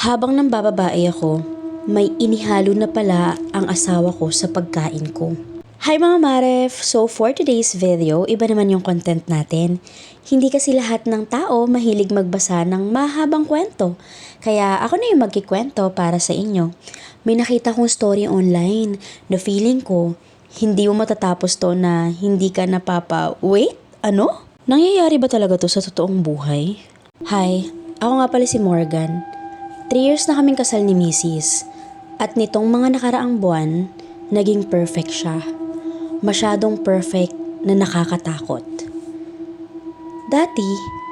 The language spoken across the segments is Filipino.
Habang nambababae ako, may inihalo na pala ang asawa ko sa pagkain ko. Hi mga Maref! So for today's video, iba naman yung content natin. Hindi kasi lahat ng tao mahilig magbasa ng mahabang kwento. Kaya ako na yung magkikwento para sa inyo. May nakita kong story online na feeling ko, hindi mo matatapos to na hindi ka wait, ano? Nangyayari ba talaga to sa totoong buhay? Hi, ako nga pala si Morgan. 3 years na kaming kasal ni Mrs. At nitong mga nakaraang buwan, naging perfect siya. Masyadong perfect na nakakatakot. Dati,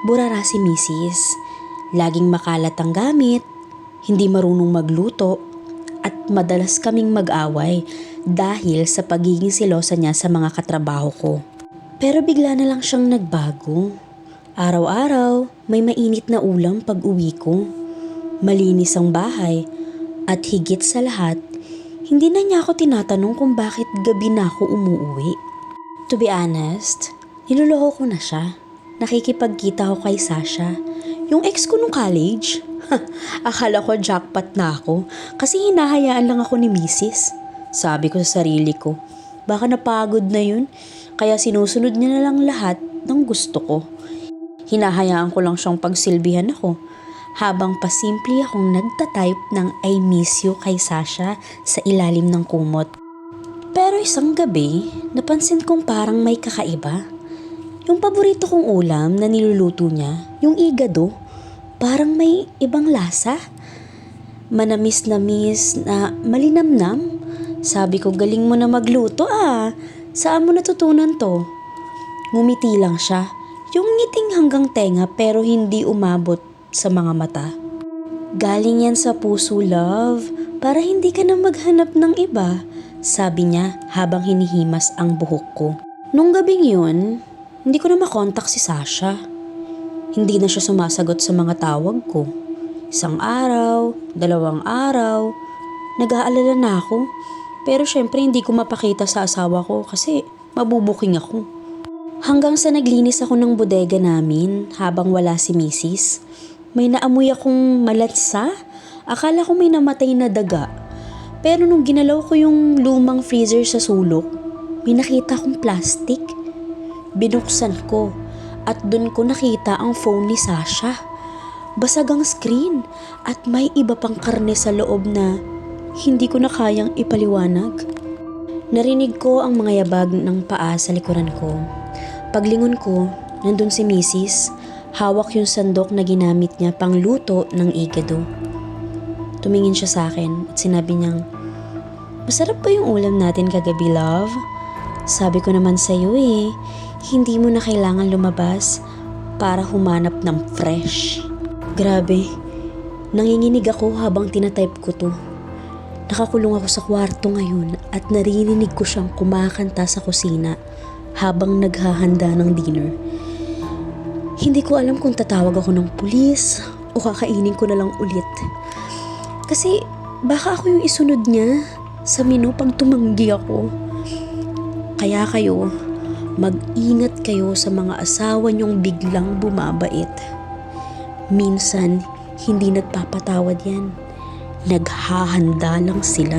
burara si Mrs. Laging makalat ang gamit, hindi marunong magluto, at madalas kaming mag-away dahil sa pagiging silosa niya sa mga katrabaho ko. Pero bigla na lang siyang nagbago. Araw-araw, may mainit na ulam pag uwi ko. Malinis ang bahay, at higit sa lahat, hindi na niya ako tinatanong kung bakit gabi na ako umuwi. To be honest, niloloko ko na siya. Nakikipagkita ko kay Sasha, yung ex ko nung college. Akala ko jackpot na ako kasi hinahayaan lang ako ni Mrs. Sabi ko sa sarili ko, baka napagod na yun, kaya sinusunod niya na lang lahat ng gusto ko. Hinahayaan ko lang siyang pagsilbihan ako habang pasimple akong nagtatype ng I miss you kay Sasha sa ilalim ng kumot. Pero isang gabi, napansin kong parang may kakaiba. Yung paborito kong ulam na niluluto niya, yung igado, parang may ibang lasa. Manamis-namis na malinamnam. Sabi ko, galing mo na magluto ah. Saan mo natutunan to? Ngumiti lang siya. Yung ngiting hanggang tenga pero hindi umabot sa mga mata. Galing yan sa puso, love, para hindi ka na maghanap ng iba, sabi niya habang hinihimas ang buhok ko. Nung gabing yun, hindi ko na makontak si Sasha. Hindi na siya sumasagot sa mga tawag ko. 1 araw, 2 araw, nag-aalala na ako. Pero syempre hindi ko mapakita sa asawa ko kasi mabubuking ako. Hanggang sa naglinis ako ng bodega namin habang wala si Mrs. May naamoy akong malatsa. Akala ko may namatay na daga. Pero nung ginalaw ko yung lumang freezer sa sulok, may nakita akong plastic. Binuksan ko at dun ko nakita ang phone ni Sasha. Basag ang screen at may iba pang karne sa loob na hindi ko na kayang ipaliwanag. Narinig ko ang mga yabag ng paa sa likuran ko. Paglingon ko, nandun si Mrs. Hawak yung sandok na ginamit niya pang luto ng igado. Tumingin siya sa akin at sinabi niyang, "Masarap ba yung ulam natin kagabi, love?" Sabi ko naman sa'yo hindi mo na kailangan lumabas para humanap ng fresh. Grabe, nanginginig ako habang tinatype ko to. Nakakulong ako sa kwarto ngayon at naririnig ko siyang kumakanta sa kusina habang naghahanda ng dinner. Hindi ko alam kung tatawag ako ng pulis o kakainin ko na lang ulit. Kasi baka ako yung isunod niya sa menu pag tumanggi ako. Kaya kayo, mag-ingat kayo sa mga asawa niyong biglang bumabait. Minsan, hindi nagpapatawad yan. Naghahanda lang sila.